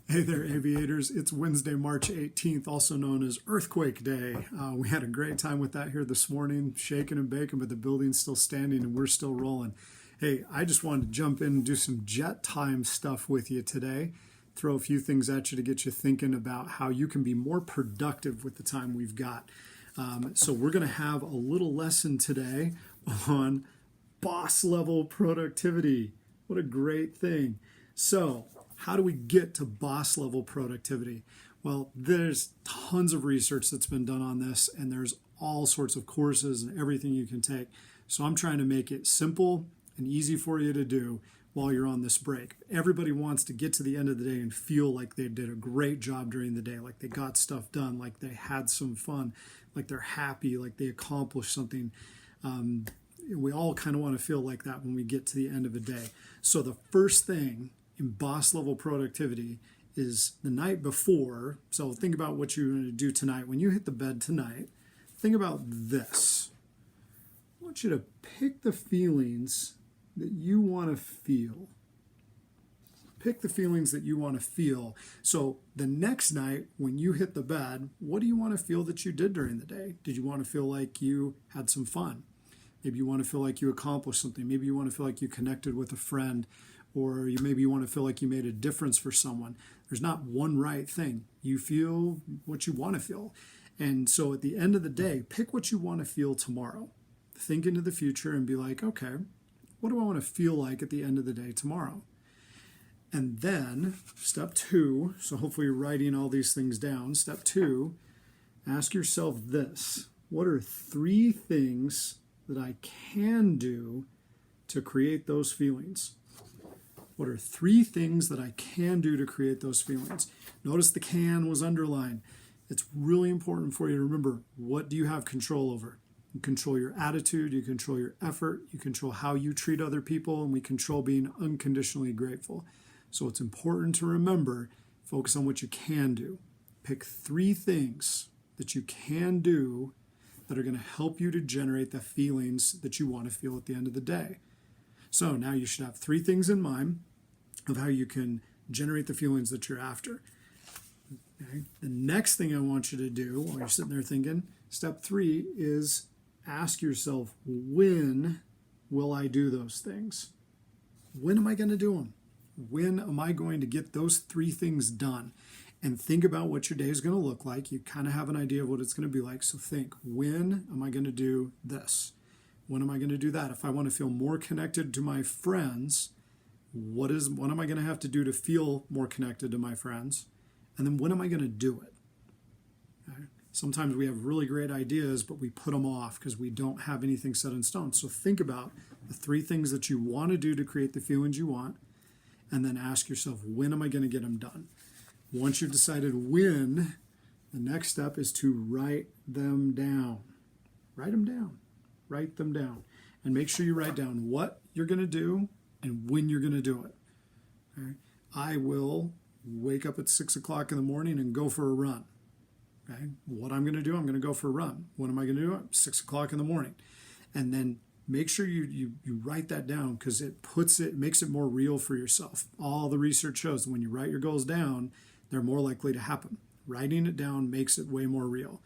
Hey there, aviators. It's Wednesday, March 18th, also known as Earthquake Day. We had a great time with that here this morning, shaking and baking, but the building's still standing and we're still rolling. Hey, I just wanted to jump in and do some jet time stuff with you today, throw a few things at you to get you thinking about how you can be more productive with the time we've got. So we're going to have a little lesson today on boss level productivity. What a great thing. So, how do we get to boss level productivity? Well, there's tons of research that's been done on this, and there's all sorts of courses and everything you can take. So I'm trying to make it simple and easy for you to do while you're on this break. Everybody wants to get to the end of the day and feel like they did a great job during the day, like they got stuff done, like they had some fun, like they're happy, like they accomplished something. We all kind of want to feel like that when we get to the end of a day. So the first thing in boss level productivity is the night before. So think about what you're going to do tonight. When you hit the bed tonight, think about this. I want you to pick the feelings that you want to feel. Pick the feelings that you want to feel. So the next night when you hit the bed, what do you want to feel that you did during the day? Did you want to feel like you had some fun? Maybe you want to feel like you accomplished something. Maybe you want to feel like you connected with a friend, or maybe you want to feel like you made a difference for someone. There's not one right thing. You feel what you want to feel. And so at the end of the day, pick what you want to feel tomorrow. Think into the future and be like, okay, what do I want to feel like at the end of the day tomorrow? And then step 2, so hopefully you're writing all these things down. Step 2, ask yourself this. What are 3 things that I can do to create those feelings? What are 3 things that I can do to create those feelings? Notice the can was underlined. It's really important for you to remember, what do you have control over? You control your attitude, you control your effort, you control how you treat other people, and we control being unconditionally grateful. So it's important to remember, focus on what you can do. Pick 3 things that you can do that are going to help you to generate the feelings that you want to feel at the end of the day. So now you should have 3 things in mind of how you can generate the feelings that you're after. Okay? The next thing I want you to do while you're sitting there thinking, step 3 is ask yourself, when will I do those things? When am I going to do them? When am I going to get those 3 things done? And think about what your day is going to look like. You kind of have an idea of what it's going to be like. So think, when am I going to do this? When am I going to do that? If I want to feel more connected to my friends, what am I going to have to do to feel more connected to my friends? And then when am I going to do it? Okay. Sometimes we have really great ideas, but we put them off because we don't have anything set in stone. So think about the 3 things that you want to do to create the feelings you want, and then ask yourself, when am I going to get them done? Once you've decided when, the next step is to write them down. Write them down. Write them down. And make sure you write down what you're going to do and when you're going to do it. Okay? I will wake up at 6 o'clock in the morning and go for a run. Okay? What I'm going to do, I'm going to go for a run. What am I going to do? 6 o'clock in the morning. And then make sure you write that down, because it makes it more real for yourself. All the research shows that when you write your goals down, they're more likely to happen. Writing it down makes it way more real.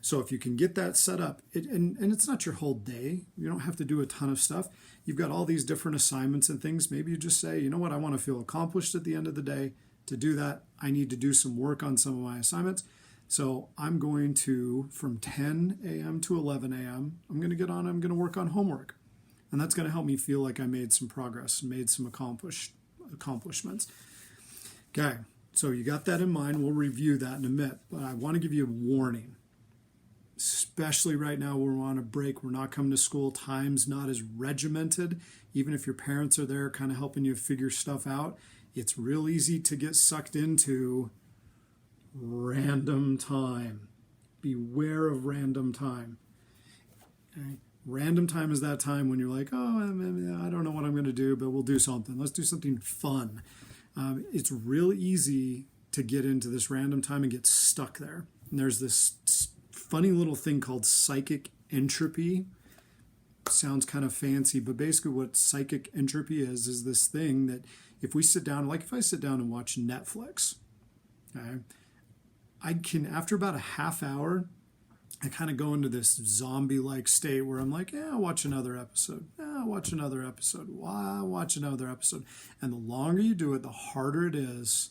So if you can get that set up, and it's not your whole day. You don't have to do a ton of stuff. You've got all these different assignments and things. Maybe you just say, you know what, I want to feel accomplished at the end of the day. To do that, I need to do some work on some of my assignments. So I'm going to, from 10 a.m. to 11 a.m., I'm going to work on homework. And that's going to help me feel like I made some progress, made some accomplishments. Okay, so you got that in mind. We'll review that in a minute. But I want to give you a warning. Especially right now, we're on a break. We're not coming to school. Time's not as regimented. Even if your parents are there kind of helping you figure stuff out, it's real easy to get sucked into random time. Beware of random time. Okay? Random time is that time when you're like, oh, I don't know what I'm going to do, but we'll do something. Let's do something fun. It's real easy to get into this random time and get stuck there. And there's this funny little thing called psychic entropy. Sounds kind of fancy, but basically what psychic entropy is this thing that if we sit down, like if I sit down and watch Netflix, Okay. I can, after about a half hour, I kind of go into this zombie-like state where I'm like, yeah, I'll watch another episode. Yeah, I'll watch another episode. I'll watch another episode. And the longer you do it, the harder it is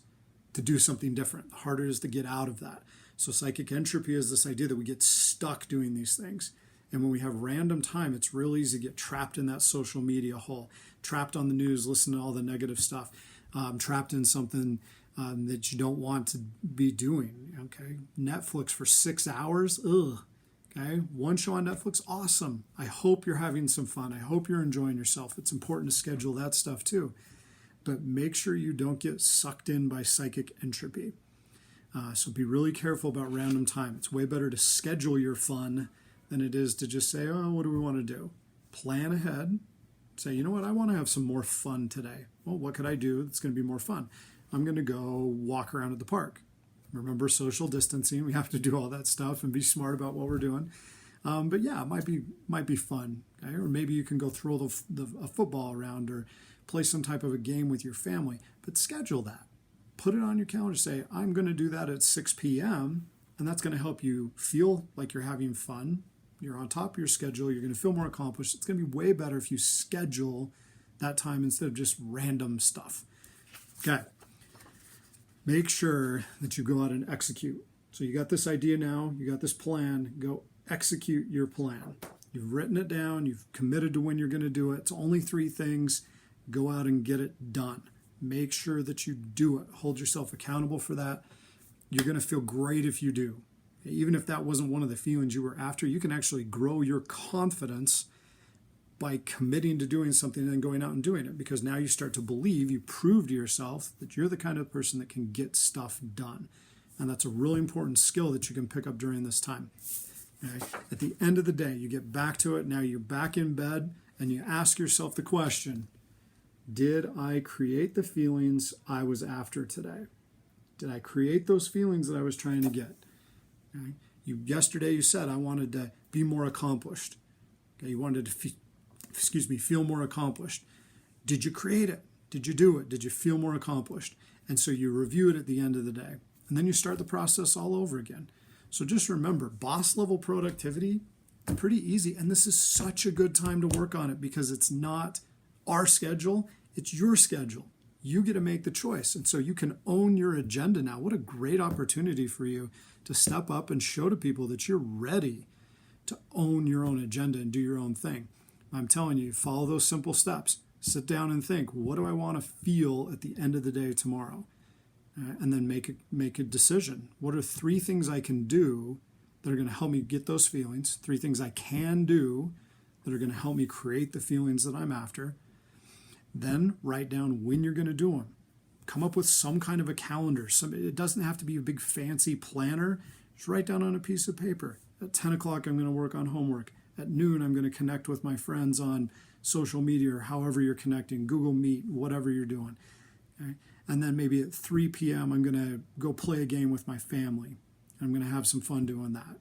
to do something different. The harder it is to get out of that. So psychic entropy is this idea that we get stuck doing these things. And when we have random time, it's real easy to get trapped in that social media hole, trapped on the news, listening to all the negative stuff, trapped in something that you don't want to be doing. Okay, Netflix for 6 hours, ugh. Okay, one show on Netflix, awesome. I hope you're having some fun. I hope you're enjoying yourself. It's important to schedule that stuff too. But make sure you don't get sucked in by psychic entropy. So be really careful about random time. It's way better to schedule your fun than it is to just say, oh, what do we want to do? Plan ahead. Say, you know what, I want to have some more fun today. Well, what could I do that's going to be more fun? I'm going to go walk around at the park. Remember social distancing. We have to do all that stuff and be smart about what we're doing. But yeah, it might be fun. Okay? Or maybe you can go throw a football around or play some type of a game with your family. But schedule that. Put it on your calendar. Say, I'm going to do that at 6 p.m. And that's going to help you feel like you're having fun. You're on top of your schedule. You're going to feel more accomplished. It's going to be way better if you schedule that time instead of just random stuff. Okay. Make sure that you go out and execute. So you got this idea now. You got this plan. Go execute your plan. You've written it down. You've committed to when you're going to do it. It's only 3 things. Go out and get it done. Make sure that you do it. Hold yourself accountable for that. You're going to feel great if you do. Even if that wasn't one of the feelings you were after, you can actually grow your confidence by committing to doing something and then going out and doing it, because now you start to believe, you prove to yourself that you're the kind of person that can get stuff done. And that's a really important skill that you can pick up during this time. Okay? At the end of the day, you get back to it. Now you're back in bed and you ask yourself the question, did I create the feelings I was after today? Did I create those feelings that I was trying to get? Okay? Yesterday you said I wanted to be more accomplished. Okay? You wanted to feel more accomplished. Did you create it? Did you do it? Did you feel more accomplished? And so you review it at the end of the day. And then you start the process all over again. So just remember, boss level productivity, pretty easy. And this is such a good time to work on it because it's not our schedule, it's your schedule. You get to make the choice. And so you can own your agenda now. What a great opportunity for you to step up and show to people that you're ready to own your own agenda and do your own thing. I'm telling you, follow those simple steps. Sit down and think, what do I want to feel at the end of the day tomorrow? And then make a decision. What are 3 things I can do that are going to help me get those feelings? 3 things I can do that are going to help me create the feelings that I'm after. Then write down when you're going to do them. Come up with some kind of a calendar. It doesn't have to be a big fancy planner. Just write down on a piece of paper. At 10 o'clock, I'm going to work on homework. At noon, I'm going to connect with my friends on social media or however you're connecting, Google Meet, whatever you're doing. Okay? And then maybe at 3 p.m., I'm going to go play a game with my family. I'm going to have some fun doing that.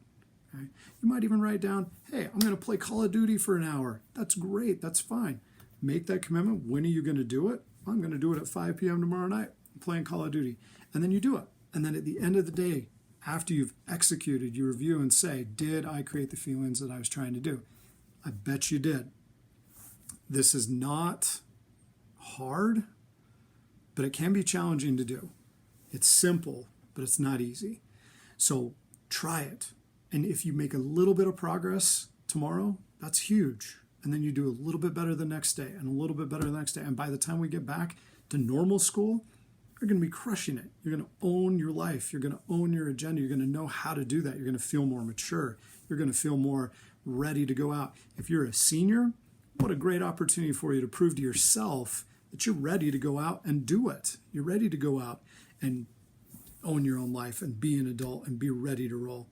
Okay? You might even write down, hey, I'm going to play Call of Duty for an hour. That's great. That's fine. Make that commitment. When are you going to do it? I'm going to do it at 5 p.m. tomorrow night. I'm playing Call of Duty. And then you do it. And then at the end of the day, after you've executed, you review and say, did I create the feelings that I was trying to do? I bet you did. This is not hard, but it can be challenging to do. It's simple, but it's not easy. So try it. And if you make a little bit of progress tomorrow, that's huge. And then you do a little bit better the next day and a little bit better the next day. And by the time we get back to normal school, you're going to be crushing it. You're going to own your life. You're going to own your agenda. You're going to know how to do that. You're going to feel more mature. You're going to feel more ready to go out. If you're a senior, what a great opportunity for you to prove to yourself that you're ready to go out and do it. You're ready to go out and own your own life and be an adult and be ready to roll.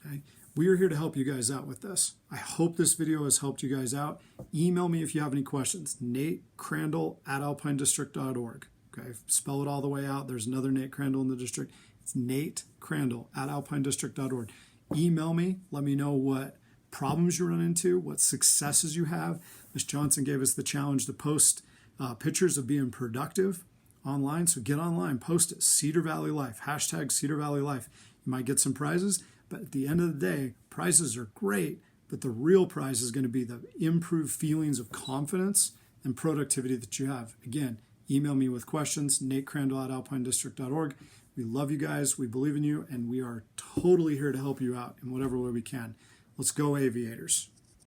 Okay? We are here to help you guys out with this. I hope this video has helped you guys out. Email me if you have any questions. NateCrandall@alpinedistrict.org. Okay, spell it all the way out. There's another Nate Crandall in the district. It's NateCrandall@alpinedistrict.org. Email me. Let me know what problems you run into, what successes you have. Ms. Johnson gave us the challenge to post pictures of being productive online. So get online, post it, Cedar Valley Life, hashtag Cedar Valley Life. You might get some prizes, but at the end of the day, prizes are great, but the real prize is going to be the improved feelings of confidence and productivity that you have. Again, email me with questions, natecrandall@alpinedistrict.org. We love you guys, we believe in you, and we are totally here to help you out in whatever way we can. Let's go, Aviators.